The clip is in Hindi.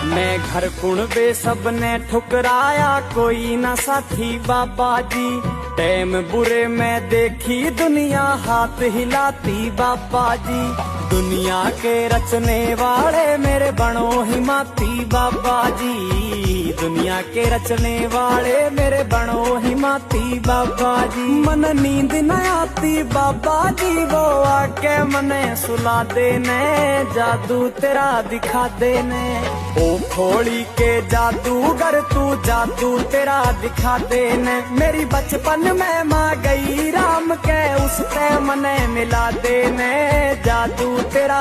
मैं घर कुणबे सबने ठुकराया, कोई ना साथी बाबा जी। टैम बुरे में देखी दुनिया हाथ हिलाती बाबा जी। दुनिया के रचने वाले मेरे बनो हिमाती बाबा जी। दुनिया के रचने वाले मेरे बनो हिमाती बाबा जी। मन नींद न आती बाबा जी, वो आके मने सुला देने, जादू तेरा दिखा देने। ओ खोड़ी के जादूगर तू, जादू तेरा दिखा देने। मेरी बचपन में माँ गई राम के, उससे मने मिला देने, जादू तेरा